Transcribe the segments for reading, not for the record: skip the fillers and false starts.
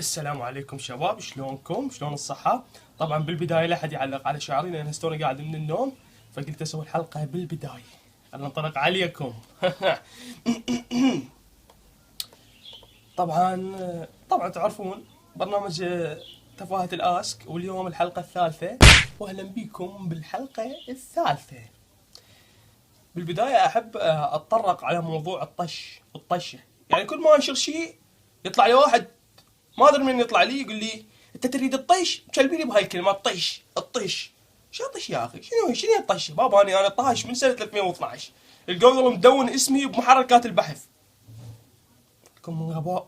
السلام عليكم شباب، شلونكم؟ شلون الصحة؟ طبعا بالبداية لا أحد يعلق على شعري لأن هستوني قاعد من النوم، فقلت أسوي الحلقة بالبداية. خلنا ننطلق عليكم. طبعا تعرفون برنامج تفاهة الآسك، واليوم الحلقة الثالثة، وأهلا بكم بالحلقة الثالثة. بالبداية أحب أتطرق على موضوع الطشة. يعني كل ما أنشر شيء يطلع لي واحد ما ادري من يطلع لي يقول لي انت تريد الطيش؟ مكلبيني بهاي الكلمه الطيش الطيش. شو الطيش يا اخي؟ شنو الطيش؟ بابا انا طايش من سنه 2012. الجوجل مدون اسمي بمحركات البحث. كم من غباء.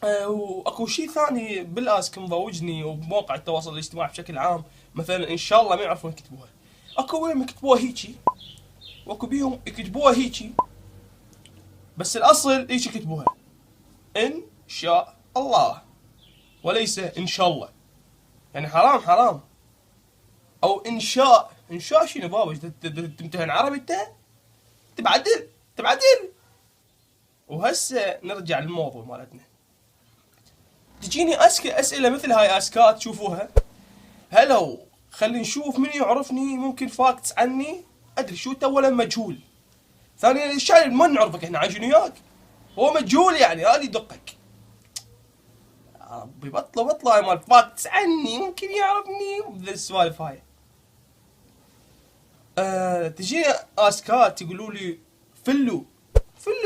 واكو شيء ثاني بالاسك مضوجني وبمواقع التواصل الاجتماعي بشكل عام، مثلا ان شاء الله ما يعرفون يكتبوها. اكو وين يكتبوها هيجي، واكو بيهم يكتبوها هيجي، بس الاصل ايش يكتبوها؟ ان شاء الله وليس ان شاء الله. يعني حرام حرام. او انشاء شنو بابا؟ تمتحن عربي انت؟ تبعدل. وهسه نرجع للموضوع مالتنا. تجيني اسئله مثل هاي اسكات تشوفوها. هلو خلي نشوف من يعرفني، ممكن فاكتس عني. ادري شو انت، اولا مجهول، ثانيا الشاي ما نعرفك احنا عايشين وياك، هو مجهول يعني هذه دقك. يا ربي بطلوا هاي مال فاكتس عني ممكن يعرفني بالسوالف هاي. تجيني اسكات يقولوا لي فلو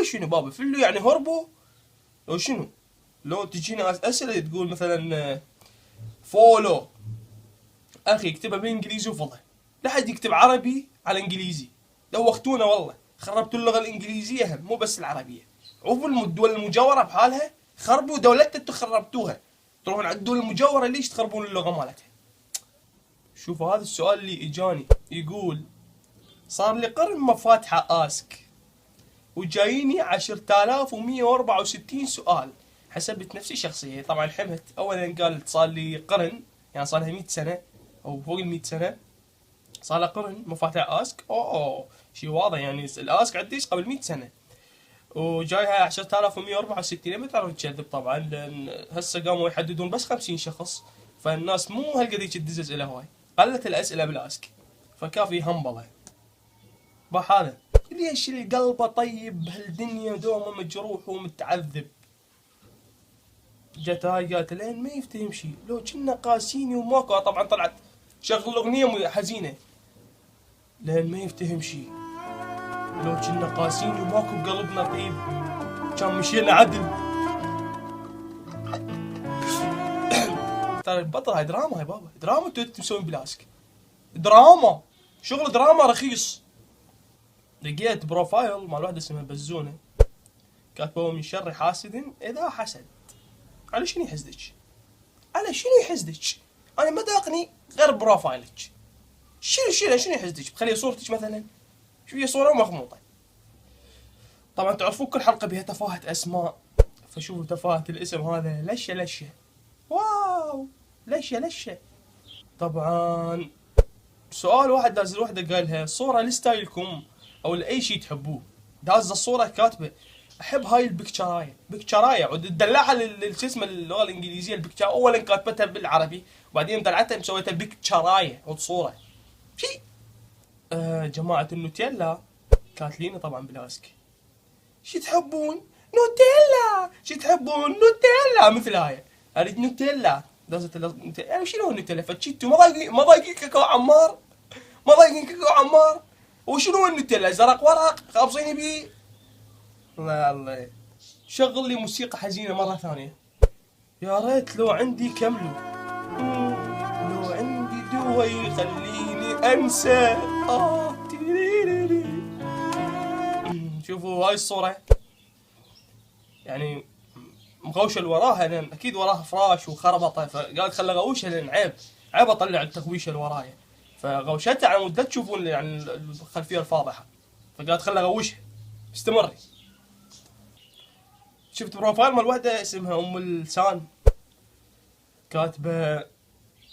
شنو بابا؟ فلو يعني هربوا لو شنو؟ لو تجيني اسئله تقول مثلا فولو، اخي اكتبها بالانجليزي وفضح. لا حد يكتب عربي على انجليزي، دوختونا والله، خربتوا اللغه الانجليزيه هم مو بس العربيه. عوفوا الدول المجاوره بحالها، خربوا دولتها انتم، خربتوها. تروحون على الدول المجاوره ليش تخربون اللغه مالتها؟ شوفوا هذا السؤال اللي اجاني، يقول صار لي قرن ما فاتحه اسك وجاييني 10164 سؤال. حسبت نفسي شخصية، طبعا حمت. اولا قالت صار لي قرن، يعني صار لها 100 سنة او فوق ال 100 سنة، صار لها قرن ما فاتح اسك. اوه شي واضح، يعني الاسك عديش قبل 100 سنة وجايها 10164. ما تعرف تكذب طبعا، لان هسه قاموا يحددون بس 50 شخص، فالناس مو هالقد تدز اسئله هواي، قلت الاسئله بالاسك، فكافي همبله. بح هذا ليش اللي قلبه طيب بهالدنيا دوما مجروح ومتعذب؟ جت هاي قالت لين ما يفتهم شيء، لو كنا قاسيني وماكو. طبعا طلعت شغل اغنيه حزينه، لين ما يفتهم شيء، لو كنا قاسيني وماكو بقلبنا طيب، كان مشينا عدل. ترى البطل هاي دراما، هاي بابا دراما، انتوا تسوون بلاسك دراما، شغل دراما رخيص. لقيت بروفايل مال واحدة اسمها بزونة، كاتبه من شر حاسد إذا حسد. على شنو يحسدك؟ على شنو يحسدك؟ أنا ما داقني غير بروفايلك. شنو يحسدك؟ بخلي صورتك مثلا شوية صورة مخموطة. طبعا تعرفون كل حلقة بها تفاهة أسماء، فشوفوا تفاهة الاسم هذا لشة. واو لشة. طبعا سؤال واحد داز الوحدة قالها صورة لستايلكم او لاي شيء تحبوه. داز الصورة كاتبة احب هاي بكتشراية ودلعها شو اسمه اللغة الانجليزية البكتشا. اولا كاتبتها بالعربي وبعدين دلعتها مسويتها بكتشراية وصورة شيء. جماعة النوتيلا كاتلينا طبعا بالاسك شي تحبون نوتيلا، شي تحبون نوتيلا مثل هاي. اريد نوتيلا. دازت نوتيلا. يعني شنو نوتيلا؟ فتشيتو ما ضايقين كاكاو عمار، ما ضايقين كاكاو عمار. وشنو النوتيلا؟ زرق ورق خابصيني بيه. الله شغل لي موسيقى حزينة مرة ثانية. يا ريت لو عندي كملو، لو عندي دواء يخليني انسى. شوفوا هاي الصورة، يعني مغوشة اللي وراها، لان اكيد وراها فراش وخربطه، فقالت خل اغوشها لان عيب اطلع التغويشه اللي ورايا، فغوشتها على مود لا تشوفون يعني الخلفيه الفاضحه، فقالت خل اغوشها. استمري. شفت بروفايل مال وحده اسمها ام لسان، كاتبه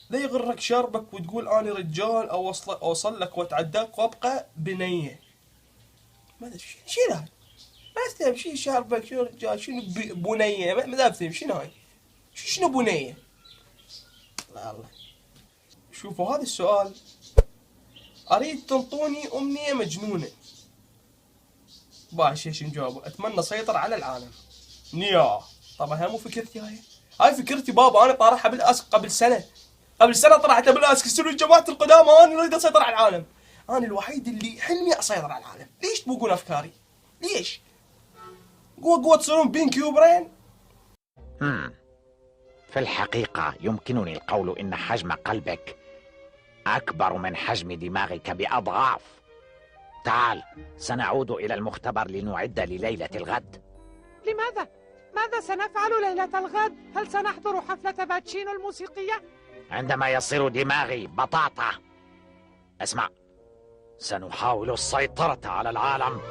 لا يغرك شربك وتقول اني رجال اوصل لك واتعداك وابقى بنيه. ما ادري شنو هاي، ما استوعب شنو شربك شنو رجال شنو بنيه، ما افهم شنو هاي. شنو بنية؟ لا الله. شوفوا هذا السؤال اريد تنطوني امنية مجنونة. باش ايش نجاوب؟ اتمنى اسيطر على العالم. نيا. طبعا هاي مو فكرتي هاي فكرتي بابا، انا طارحها بالاسك قبل سنة. قبل سنة طرحتها بالاسك، يصيروا الجماعة القدامى انا اريد اسيطر على العالم. انا الوحيد اللي حلمي اسيطر على العالم. ليش تبوقون افكاري؟ ليش؟ قوة تصيرون بينكي وبرين؟ في الحقيقة يمكنني القول إن حجم قلبك أكبر من حجم دماغك بأضعاف. تعال سنعود إلى المختبر لنعد لليلة الغد. لماذا؟ ماذا سنفعل ليلة الغد؟ هل سنحضر حفلة باتشينو الموسيقية؟ عندما يصير دماغي بطاطا. اسمع، سنحاول السيطرة على العالم.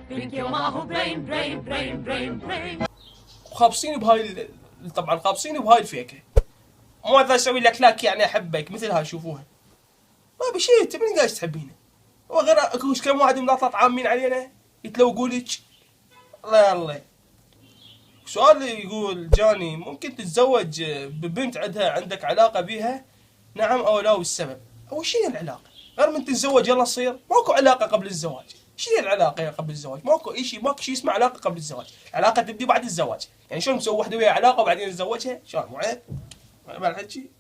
بينكي ومعه برين. وخابصين بهاي طبعا خابصين بهاي الفيكة. ماذا اسوي لك لاك يعني احبك مثل هاي شوفوها. ما بشي انت من قاعد تحبينه؟ وغير اكوش كم واحد من الاطلاط عامين علينا يتلوقوا لك. الله الله. سؤال يقول جاني ممكن تتزوج ببنت عندك علاقة بيها؟ نعم او لا والسبب؟ اول شيء العلاقة غير من تتزوج يلا تصير ماكو علاقة قبل الزواج. شنو العلاقة قبل الزواج؟ ماكو شيء اسمه علاقة قبل الزواج. العلاقة تبدي بعد الزواج. يعني شلون مسوي وحدة وياها علاقة وبعدين نتزوجها؟ شلون مو عيب؟ بالحكي.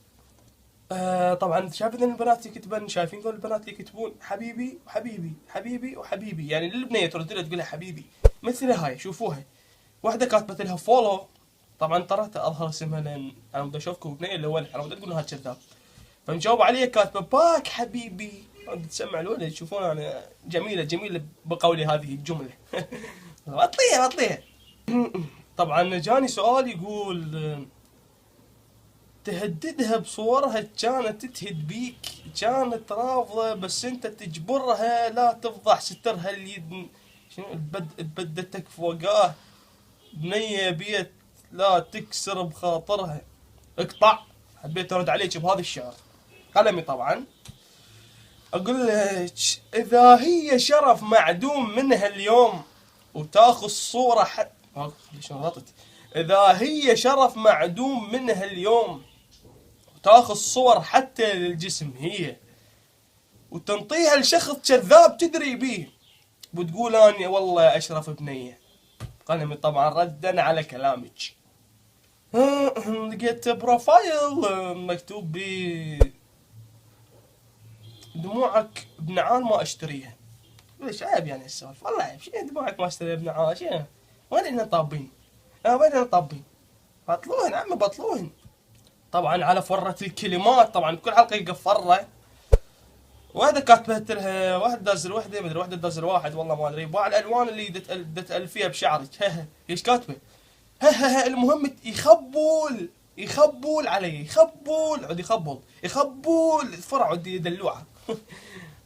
طبعا شايفين البنات يكتبون، شايفين ذول البنات اللي يكتبون حبيبي وحبيبي حبيبي وحبيبي، يعني للبنية ترد لها تقول لها حبيبي. مثل هاي شوفوها، واحدة كاتبت لها فولو. طبعا طرت اظهر اسمها لان انا بدي اشوفكم بنية اللي هو انا بدي اقول انها كذاب. فمجاوب عليها كاتبه باك حبيبي. تسمع الولد تشوفون انا جميلة بقولي هذه الجملة. بطيها. طبعا جاني سؤال يقول تهددها بصورها كانت تتهد بيك، كانت رافضة بس انت تجبرها لا تفضح سترها اللي شنو تبدتك فوقاه بنية بيت لا تكسر بخاطرها. اقطع. حبيت ارد عليك بهذا الشعر قلمي. طبعا اقول لك اذا هي شرف معدوم منها اليوم وتاخذ صورة شلون غلطت. اذا هي شرف معدوم منها اليوم وتاخذ صور حتى للجسم هي وتنطيها لشخص كذاب تدري بيه وتقول اني والله اشرف بنية. قلمي طبعا ردا على كلامك. لقيت بروفايل مكتوب بي دموعك بنعال ما اشتريها. ليش عيب يعني السالفه؟ والله عيب. شنو دموعك ما اشتريها بنعال؟ شنو؟ وين احنا طابين؟ وين احنا طابين؟ بطلوهن عمي بطلوهن. طبعا على فرة الكلمات، طبعا بكل حلقه يلقى فرة. واحدة كاتبت لها واحد دازل وحده مدري واحدة دازل واحد والله ما ادري باع الالوان اللي دت فيها بشعرك. ايش كاتبه؟ المهم يخبول علي عود يخبول الفرع عود يدلوعه.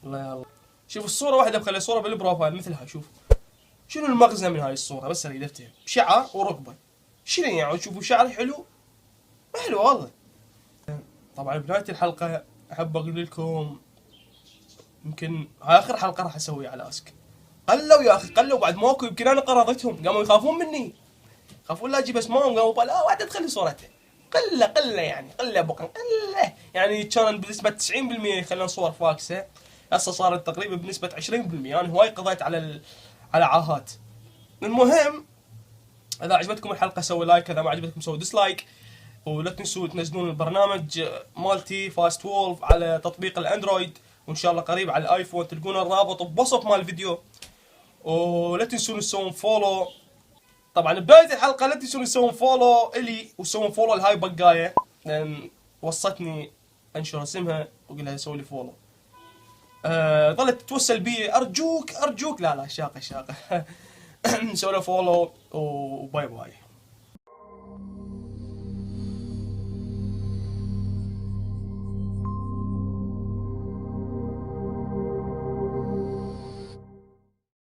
الله يا الله. شوف الصورة واحدة بخلي صورة بالبروفايل مثلها. شوف شنو المغزى من هاي الصورة؟ بس اريد افتهم شعر وركبة. شنو يعني تشوفوا شعري حلو؟ ما حلو والله. طبعا بنهاية الحلقة احب اقول لكم يمكن هاي اخر حلقة راح اسويها على اسك. قلوا يا اخي قلوا بعد ماكو. يمكن انا قرضتهم قاموا يخافون مني. خافون لا اجيب اسمائهم قاموا لا واحدة تخلي صورته. قلة يعني قلة بقى قلة يعني كان بنسبة 90% يخلون صور فاكسة. هسه صارت تقريبا بنسبة 20%. انا هواي قضيت على عاهات. المهم اذا عجبتكم الحلقة سووا لايك، اذا ما عجبتكم سووا ديسلايك، ولا تنسوا تنزلون البرنامج مالتي فاست وولف على تطبيق الاندرويد، وان شاء الله قريب على الايفون تلقون الرابط بوصف مال الفيديو. ولا تنسون تسوون فولو. طبعا ببداية الحلقة لا تنسون تسوون فولو الي وتسوون فولو لهاي بقاية لان وصتني انشر اسمها وقلت لها سوي لي فولو. ظلت تتوسل بي ارجوك لا شاقة سوي له فولو وباي باي.